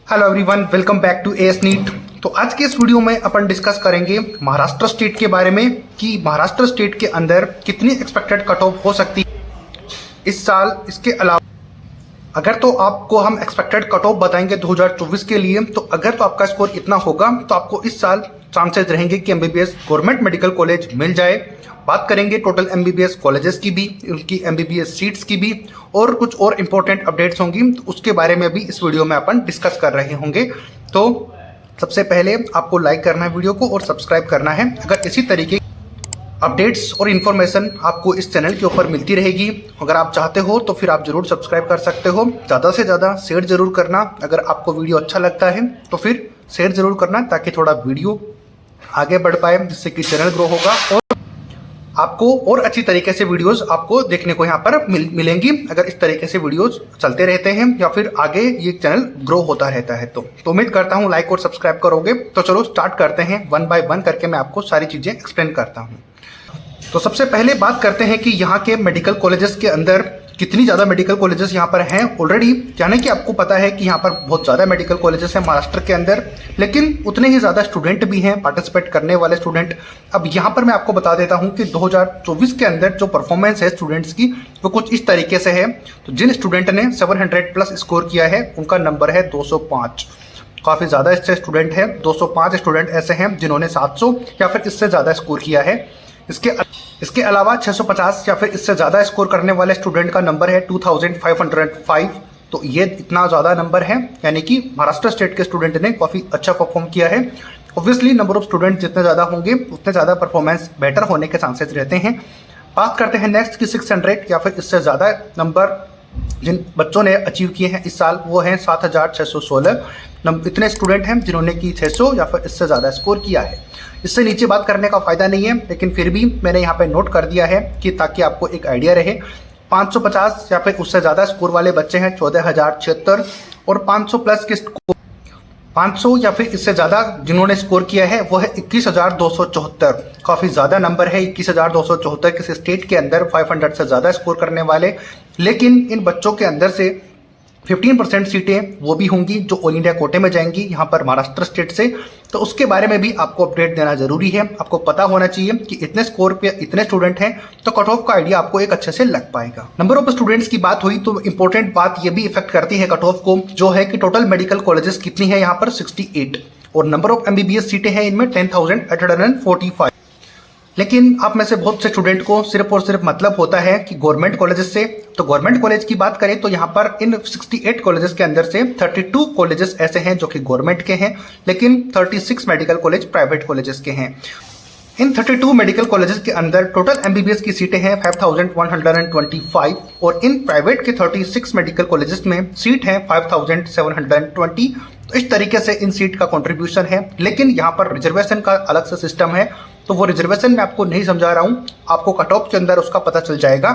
Hello everyone, welcome back to AS NEET. तो आज के इस वीडियो में अपन डिस्कस करेंगे महाराष्ट्र स्टेट के बारे में कि महाराष्ट्र स्टेट के अंदर कितनी एक्सपेक्टेड कट ऑफ हो सकती है इस साल। इसके अलावा अगर तो आपको हम एक्सपेक्टेड कट ऑफ बताएंगे 2024 के लिए, तो अगर तो आपका स्कोर इतना होगा तो आपको इस साल चांसेस रहेंगे कि एमबीबीएस गवर्नमेंट मेडिकल कॉलेज मिल जाए। बात करेंगे टोटल एमबीबीएस कॉलेजेस की भी, उनकी एमबीबीएस सीट्स की भी, और कुछ और इंपॉर्टेंट अपडेट्स होंगी, तो उसके बारे में भी इस वीडियो में अपन डिस्कस कर रहे होंगे। तो सबसे पहले आपको लाइक करना है वीडियो को और सब्सक्राइब करना है। अगर इसी तरीके अपडेट्स और इन्फॉर्मेशन आपको इस चैनल के ऊपर मिलती रहेगी, अगर आप चाहते हो तो फिर आप जरूर सब्सक्राइब कर सकते हो। ज़्यादा से ज़्यादा शेयर जरूर करना। अगर आपको वीडियो अच्छा लगता है तो फिर शेयर जरूर करना, ताकि थोड़ा वीडियो आगे बढ़ पाए, जिससे कि चैनल ग्रो होगा और आपको और अच्छी तरीके से वीडियोस आपको देखने को यहाँ पर मिलेंगी। अगर इस तरीके से वीडियोस चलते रहते हैं या फिर आगे ये चैनल ग्रो होता रहता है तो उम्मीद करता हूँ लाइक और सब्सक्राइब करोगे। तो चलो स्टार्ट करते हैं, वन बाय वन करके मैं आपको सारी चीज़ें एक्सप्लेन करता हूँ। तो सबसे पहले बात करते हैं कि यहाँ के मेडिकल कॉलेजेस के अंदर कितनी ज़्यादा मेडिकल कॉलेजेस यहाँ पर हैं ऑलरेडी। यानी कि आपको पता है कि यहाँ पर बहुत ज़्यादा मेडिकल कॉलेजेस हैं महाराष्ट्र के अंदर, लेकिन उतने ही ज़्यादा स्टूडेंट भी हैं, पार्टिसिपेट करने वाले स्टूडेंट। अब यहाँ पर मैं आपको बता देता हूँ कि 2024 के अंदर जो परफॉर्मेंस है स्टूडेंट्स की वो कुछ इस तरीके से है। तो जिन स्टूडेंट ने 700 प्लस स्कोर किया है उनका नंबर है 205। काफ़ी ज़्यादा इससे स्टूडेंट है। 205 स्टूडेंट ऐसे हैं जिन्होंने 700 या फिर इससे ज़्यादा स्कोर किया है। इसके अलावा 650 या फिर इससे ज़्यादा स्कोर करने वाले स्टूडेंट का नंबर है 2505। तो ये इतना ज़्यादा नंबर है, यानी कि महाराष्ट्र स्टेट के स्टूडेंट ने काफ़ी अच्छा परफॉर्म किया है। ऑब्वियसली नंबर ऑफ स्टूडेंट जितने ज़्यादा होंगे उतने ज़्यादा परफॉर्मेंस बेटर होने के चांसेस रहते हैं। बात करते हैं नेक्स्ट की 600 या फिर इससे ज़्यादा नंबर जिन बच्चों ने अचीव किए हैं इस साल, वो हैं 7616। इतने स्टूडेंट हैं जिन्होंने की 600 या फिर इससे ज़्यादा स्कोर किया है। इससे नीचे बात करने का फ़ायदा नहीं है, लेकिन फिर भी मैंने यहाँ पे नोट कर दिया है कि ताकि आपको एक आइडिया रहे। 550 या फिर उससे ज़्यादा स्कोर वाले बच्चे हैं 14076, और 500 प्लस के 500 या फिर इससे ज़्यादा जिन्होंने स्कोर किया है वो है 21274। काफ़ी ज़्यादा नंबर है 21274 किसी स्टेट के अंदर 500 से ज़्यादा स्कोर करने वाले। लेकिन इन बच्चों के अंदर से 15% सीटें वो भी होंगी जो ऑल इंडिया कोटे में जाएंगी यहाँ पर महाराष्ट्र स्टेट से। तो उसके बारे में भी आपको अपडेट देना जरूरी है। आपको पता होना चाहिए कि इतने स्कोर पे इतने स्टूडेंट हैं तो कट ऑफ का आइडिया आपको एक अच्छे से लग पाएगा। नंबर ऑफ स्टूडेंट्स की बात हुई तो इंपॉर्टेंट बात ये भी इफेक्ट करती है कट ऑफ को, जो है कि टोटल मेडिकल कॉलेजेस कितनी है यहाँ पर 68, और नंबर ऑफ एमबीबीएस सीटें हैं इनमें 10,845। लेकिन आप में से बहुत से स्टूडेंट को सिर्फ और सिर्फ मतलब होता है कि गवर्नमेंट कॉलेजेस से। तो गवर्नमेंट कॉलेज की बात करें तो यहाँ पर इन 68 कॉलेजेस के अंदर से 32 कॉलेजेस ऐसे हैं जो कि गवर्नमेंट के हैं, लेकिन 36 मेडिकल कॉलेज प्राइवेट कॉलेजेस के हैं। इन 32 मेडिकल कॉलेजेस के अंदर टोटल एमबीबीएस की सीटें हैं 5125, और इन प्राइवेट के 36 मेडिकल कॉलेजेस में सीट हैं 5720। तो इस तरीके से इन सीट का कंट्रीब्यूशन है। लेकिन यहाँ पर रिजर्वेशन का अलग से सिस्टम है, तो वो रिजर्वेशन मैं आपको नहीं समझा रहा हूँ, आपको कट ऑफ के अंदर उसका पता चल जाएगा।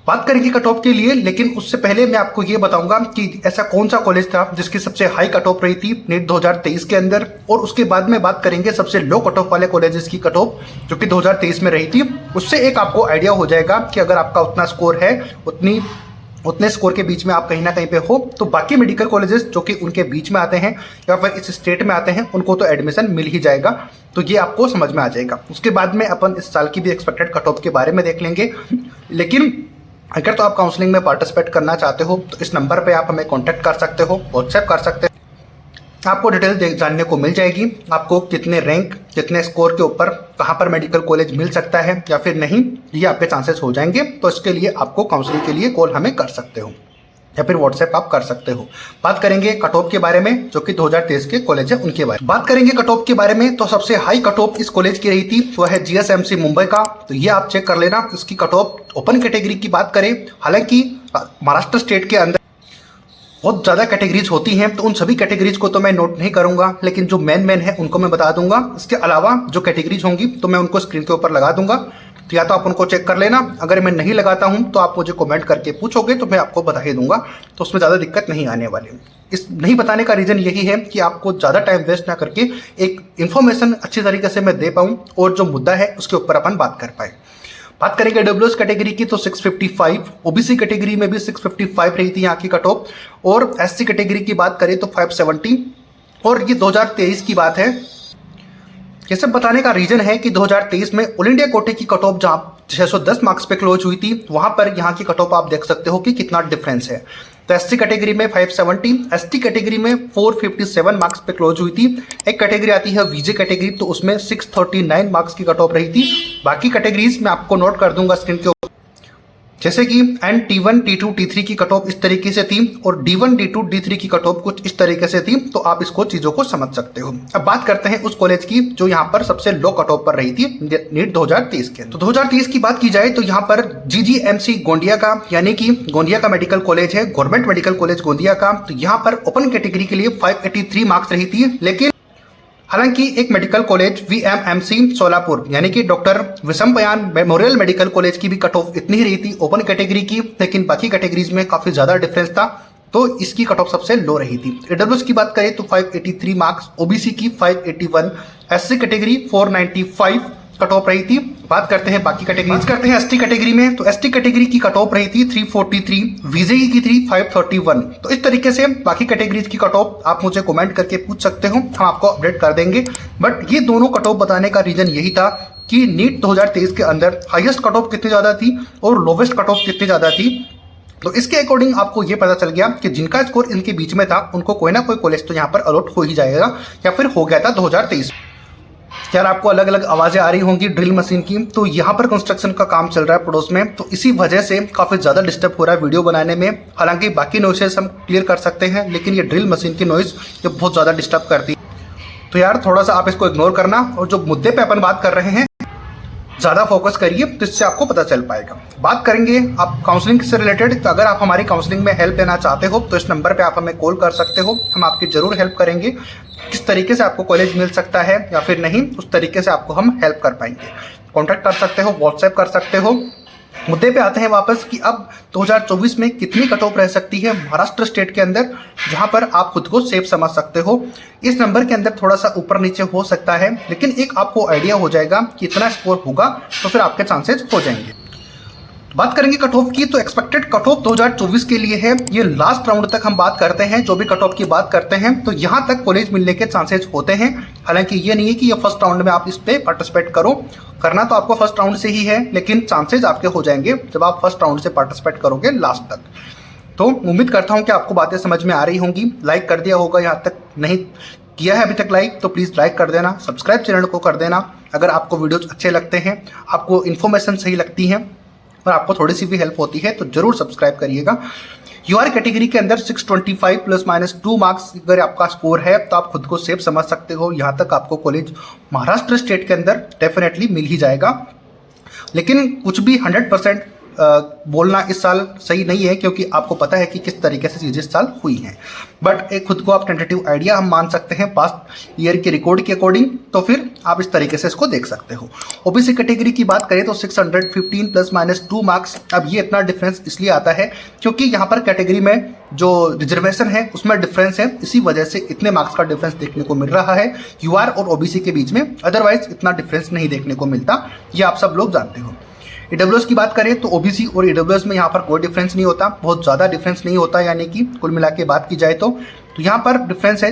बात करेंगे कट ऑफ के लिए, लेकिन उससे पहले मैं आपको ये बताऊंगा कि ऐसा कौन सा कॉलेज था जिसकी सबसे हाई कट ऑफ रही थी नीट 2023 के अंदर, और उसके बाद में बात करेंगे सबसे लो कट ऑफ वाले कॉलेजेस की कट ऑफ जो कि 2023 में रही थी। उससे एक आपको आइडिया हो जाएगा कि अगर आपका उतना स्कोर है, उतने स्कोर के बीच में आप कहीं ना कहीं पे हो, तो बाकी मेडिकल कॉलेजेस जो कि उनके बीच में आते हैं या फिर इस स्टेट में आते हैं उनको तो एडमिशन मिल ही जाएगा। तो ये आपको समझ में आ जाएगा। उसके बाद में अपन इस साल की भी एक्सपेक्टेड कट ऑफ के बारे में देख लेंगे। लेकिन अगर तो आप काउंसलिंग में पार्टिसिपेट करना चाहते हो तो इस नंबर पे आप हमें कांटेक्ट कर सकते हो, व्हाट्सएप कर सकते हो। आपको डिटेल जानने को मिल जाएगी, आपको कितने रैंक कितने स्कोर के ऊपर कहाँ पर मेडिकल कॉलेज मिल सकता है या फिर नहीं, ये आपके चांसेस हो जाएंगे। तो इसके लिए आपको काउंसलिंग के लिए कॉल हमें कर सकते हो या फिर व्हाट्सएप आप कर सकते हो। बात करेंगे कट ऑफ के बारे में जो कि 2023 के कॉलेज है उनके बारे में। बात करेंगे कट ऑफ के बारे में तो सबसे हाई कट ऑफ इस कॉलेज की रही थी वो है जीएसएमसी मुंबई का। तो ये आप चेक कर लेना। इसकी कट ऑफ ओपन कैटेगरी की बात करें, हालांकि महाराष्ट्र स्टेट के अंदर बहुत ज़्यादा कैटेगरीज होती हैं, तो उन सभी कैटेगरीज को तो मैं नोट नहीं करूंगा, लेकिन जो मेन है उनको मैं बता दूंगा। इसके अलावा जो कैटेगरीज होंगी तो मैं उनको स्क्रीन के ऊपर लगा दूंगा, तो या तो आप उनको चेक कर लेना। अगर मैं नहीं लगाता हूं तो आप मुझे कमेंट करके पूछोगे तो मैं आपको बता ही दूंगा, तो उसमें ज़्यादा दिक्कत नहीं आने वाली। इस नहीं बताने का रीज़न यही है कि आपको ज़्यादा टाइम वेस्ट ना करके एक इन्फॉर्मेशन अच्छी तरीके से मैं दे पाऊँ और जो मुद्दा है उसके ऊपर अपन बात कर पाए। बात करेंगे डब्ल्यूएस कैटेगरी की तो 655, ओबीसी कैटेगरी में भी 655 रही थी यहाँ की कट ऑफ, और एससी कैटेगरी की बात करें तो 570। और ये 2023 की बात है। ये सब बताने का रीजन है कि 2023 में ऑल इंडिया कोटे की कट ऑफ जहाँ 610 मार्क्स पे क्लोज हुई थी, वहां पर यहाँ की कट ऑफ आप देख सकते हो कि कितना डिफरेंस है। तो एससी कैटेगरी में 570, एसटी कैटेगरी में 457 मार्क्स पे क्लोज हुई थी। एक कैटेगरी आती है वीजे कैटेगरी, तो उसमें 639 मार्क्स की कट ऑफ रही थी। बाकी कैटेगरीज में आपको नोट कर दूंगा स्क्रीन के ऊपर, जैसे कि एन T1, T2, T3 की कट ऑफ इस तरीके से थी और D1, D2, D3 की कट ऑफ कुछ इस तरीके से थी। तो आप इसको चीजों को समझ सकते हो। अब बात करते हैं उस कॉलेज की जो यहाँ पर सबसे लो कट ऑफ पर रही थी नीट 2023 के। तो 2023 की बात की जाए तो यहाँ पर GGMC गोंदिया का, यानी कि गोंदिया का मेडिकल कॉलेज है, गवर्नमेंट मेडिकल कॉलेज गोंदिया का, तो यहाँ पर ओपन कैटेगरी के लिए 583 मार्क्स रही थी। लेकिन हालांकि एक मेडिकल कॉलेज VMMC सोलापुर, यानी कि डॉक्टर विशंपयान मेमोरियल मेडिकल कॉलेज की भी कट ऑफ इतनी ही रही थी ओपन कैटेगरी की, लेकिन बाकी कैटेगरीज में काफी ज्यादा डिफरेंस था, तो इसकी कट ऑफ सबसे लो रही थी। AWS की बात करें तो 583 मार्क्स, ओबीसी की 581, एससी कैटेगरी 495 कट ऑफ रही थी। बात करते हैं बाकी कैटेगरीज, करते हैं एसटी कैटेगरी में, तो एसटी कैटेगरी की कट ऑफ रही थी 343, वीजेई की थी 531। तो इस तरीके से बाकी कैटेगरीज की कट ऑफ आप मुझे कमेंट करके पूछ सकते हो, हम आपको अपडेट कर देंगे। बट ये दोनों कट ऑफ बताने का रीजन यही था कि नीट 2023 के अंदर हाईएस्ट कट ऑफ कितनी ज्यादा थी और लोवेस्ट कट ऑफ कितनी ज्यादा थी। तो इसके अकॉर्डिंग आपको ये पता चल गया कि जिनका स्कोर इनके बीच में था उनको कोई ना कोई कॉलेज तो यहाँ पर अलॉट हो ही जाएगा, या फिर हो गया था 2023। यार आपको अलग अलग आवाजें आ रही होंगी ड्रिल मशीन की, तो यहाँ पर कंस्ट्रक्शन का काम चल रहा है पड़ोस में, तो इसी वजह से काफी ज्यादा डिस्टर्ब हो रहा है वीडियो बनाने में। हालांकि बाकी नॉइसेस हम क्लियर कर सकते हैं, लेकिन ये ड्रिल मशीन की नॉइस ये बहुत ज्यादा डिस्टर्ब करती है। तो यार थोड़ा सा आप इसको इग्नोर करना, और जो मुद्दे पे अपन बात कर रहे हैं ज़्यादा फोकस करिए, तो इससे आपको पता चल पाएगा। बात करेंगे आप काउंसलिंग से रिलेटेड, तो अगर आप हमारी काउंसलिंग में हेल्प लेना चाहते हो तो इस नंबर पे आप हमें कॉल कर सकते हो, हम आपकी ज़रूर हेल्प करेंगे। किस तरीके से आपको कॉलेज मिल सकता है या फिर नहीं, उस तरीके से आपको हम हेल्प कर पाएंगे। कॉन्टैक्ट कर सकते हो, व्हाट्सएप कर सकते हो। मुद्दे पे आते हैं वापस कि अब 2024 में कितनी कट ऑफ रह सकती है महाराष्ट्र स्टेट के अंदर, जहां पर आप खुद को सेफ समझ सकते हो। इस नंबर के अंदर थोड़ा सा ऊपर नीचे हो सकता है, लेकिन एक आपको आइडिया हो जाएगा कि इतना स्कोर होगा, तो फिर आपके चांसेस हो जाएंगे। बात करेंगे कट ऑफ की, तो एक्सपेक्टेड कट ऑफ 2024 के लिए है, ये लास्ट राउंड तक हम बात करते हैं। जो भी कट ऑफ की बात करते हैं तो यहाँ तक कॉलेज मिलने के चांसेस होते हैं। हालांकि ये नहीं है कि ये फर्स्ट राउंड में आप इस पे पार्टिसिपेट करो, करना तो आपको फर्स्ट राउंड से ही है, लेकिन चांसेस आपके हो जाएंगे जब आप फर्स्ट राउंड से पार्टिसिपेट करोगे लास्ट तक। तो उम्मीद करता हूँ कि आपको बातें समझ में आ रही होंगी। लाइक कर दिया होगा, यहाँ तक नहीं किया है अभी तक लाइक तो प्लीज़ लाइक कर देना, सब्सक्राइब चैनल को कर देना। अगर आपको वीडियोज अच्छे लगते हैं, आपको इन्फॉर्मेशन सही लगती है और आपको थोड़ी सी भी हेल्प होती है, तो जरूर सब्सक्राइब करिएगा। यूआर कैटेगरी के अंदर 625 ±2 मार्क्स अगर आपका स्कोर है तो आप खुद को सेफ समझ सकते हो। यहाँ तक आपको कॉलेज महाराष्ट्र स्टेट के अंदर डेफिनेटली मिल ही जाएगा, लेकिन कुछ भी 100% बोलना इस साल सही नहीं है, क्योंकि आपको पता है कि किस तरीके से चीज़ें इस साल हुई हैं। बट एक खुद को आप टेंटेटिव आइडिया हम मान सकते हैं पास्ट ईयर के रिकॉर्ड के अकॉर्डिंग, तो फिर आप इस तरीके से इसको देख सकते हो। ओबीसी कैटेगरी की बात करें तो 615 ±2 मार्क्स। अब ये इतना डिफरेंस इसलिए आता है क्योंकि यहाँ पर कैटेगरी में जो रिजर्वेशन है उसमें डिफरेंस है, इसी वजह से इतने मार्क्स का डिफरेंस देखने को मिल रहा है यूआर और ओबीसी के बीच में। अदरवाइज इतना डिफरेंस नहीं देखने को मिलता, ये आप सब लोग जानते हो। ईडब्ल्यूएस की बात करें तो ओबीसी और ईडब्ल्यूएस में यहाँ पर कोई डिफरेंस नहीं होता, बहुत ज़्यादा डिफरेंस नहीं होता, यानी कि कुल मिला के बात की जाए तो यहाँ पर डिफरेंस है,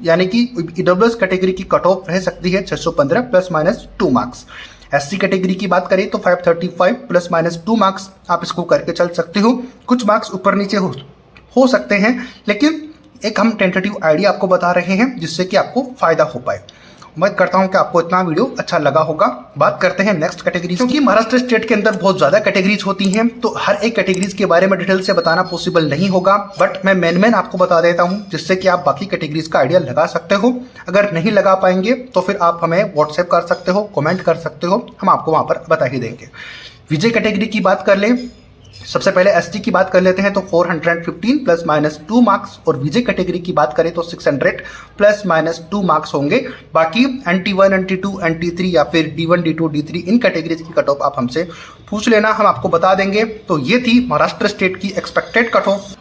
यानी कि ईडब्ल्यूएस कैटेगरी की कट ऑफ रह सकती है 615 ±2 मार्क्स। एससी कैटेगरी की बात करें तो 535 ±2 मार्क्स, आप इसको करके चल सकते हो। कुछ मार्क्स ऊपर नीचे हो सकते हैं, लेकिन एक हम टेंटेटिव आइडिया आपको बता रहे हैं जिससे कि आपको फायदा हो पाए। उम्मीद करता हूं कि आपको इतना वीडियो अच्छा लगा होगा। बात करते हैं नेक्स्ट कैटेगरी, क्योंकि महाराष्ट्र स्टेट के अंदर बहुत ज़्यादा कैटेगरीज होती हैं, तो हर एक कैटेगरीज के बारे में डिटेल से बताना पॉसिबल नहीं होगा, बट मैं मेन आपको बता देता हूं, जिससे कि आप बाकी कैटेगरीज का आइडिया लगा सकते हो। अगर नहीं लगा पाएंगे तो फिर आप हमें व्हाट्सएप कर सकते हो, कमेंट कर सकते हो, हम आपको वहाँ पर बता ही देंगे। विजय कैटेगरी की बात कर लें, सबसे पहले एसटी की बात कर लेते हैं तो 415 ±2 मार्क्स, और विजय कैटेगरी की बात करें तो 600 ±2 मार्क्स होंगे। बाकी NT1, NT2, NT3 या फिर D1, D2, D3 इन कैटेगरीज की कट ऑफ आप हमसे पूछ लेना, हम आपको बता देंगे। तो ये थी महाराष्ट्र स्टेट की एक्सपेक्टेड कट ऑफ।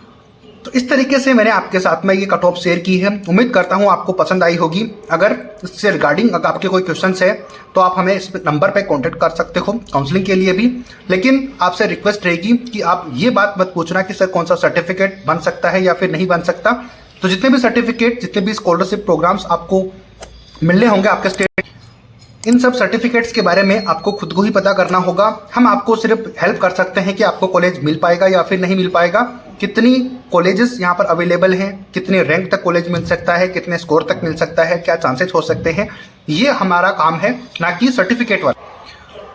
तो इस तरीके से मैंने आपके साथ में ये कट ऑफ शेयर की है। उम्मीद करता हूँ आपको पसंद आई होगी। अगर इससे रिगार्डिंग अगर आपके कोई क्वेश्चंस है तो आप हमें इस नंबर पे कांटेक्ट कर सकते हो काउंसलिंग के लिए भी। लेकिन आपसे रिक्वेस्ट रहेगी कि आप ये बात मत पूछना कि सर कौन सा सर्टिफिकेट बन सकता है या फिर नहीं बन सकता। तो जितने भी सर्टिफिकेट, जितने भी स्कॉलरशिप प्रोग्राम्स आपको मिलने होंगे आपके स्टेट, इन सब सर्टिफिकेट्स के बारे में आपको खुद को ही पता करना होगा। हम आपको सिर्फ हेल्प कर सकते हैं कि आपको कॉलेज मिल पाएगा या फिर नहीं मिल पाएगा, कितनी कॉलेजेस यहाँ पर अवेलेबल हैं, कितने रैंक तक कॉलेज मिल सकता है, कितने स्कोर तक मिल सकता है, क्या चांसेस हो सकते हैं। ये हमारा काम है, ना कि सर्टिफिकेट वाला।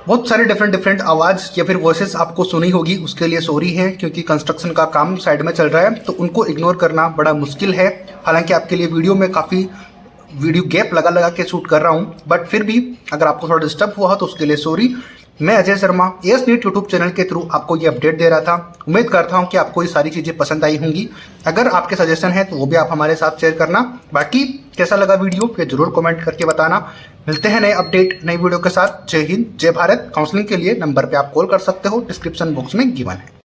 बहुत सारे डिफरेंट आवाज़ या फिर वॉइसेस आपको सुनी होगी, उसके लिए सॉरी है, क्योंकि कंस्ट्रक्शन का काम साइड में चल रहा है तो उनको इग्नोर करना बड़ा मुश्किल है। हालांकि आपके लिए वीडियो में काफ़ी वीडियो गैप लगा के शूट कर रहा हूँ, बट फिर भी अगर आपको थोड़ा डिस्टर्ब हुआ तो उसके लिए सॉरी। मैं Ajay Sharma S NEET YouTube channel के थ्रू आपको ये अपडेट दे रहा था। उम्मीद करता हूँ कि आपको ये सारी चीज़ें पसंद आई होंगी। अगर आपके सजेशन है तो वो भी आप हमारे साथ शेयर करना। बाकी कैसा लगा वीडियो ये जरूर कमेंट करके बताना। मिलते हैं नए अपडेट नई वीडियो के साथ। जय हिंद, जय भारत। काउंसलिंग के लिए नंबर पर आप कॉल कर सकते हो, डिस्क्रिप्शन बॉक्स में गिवन है।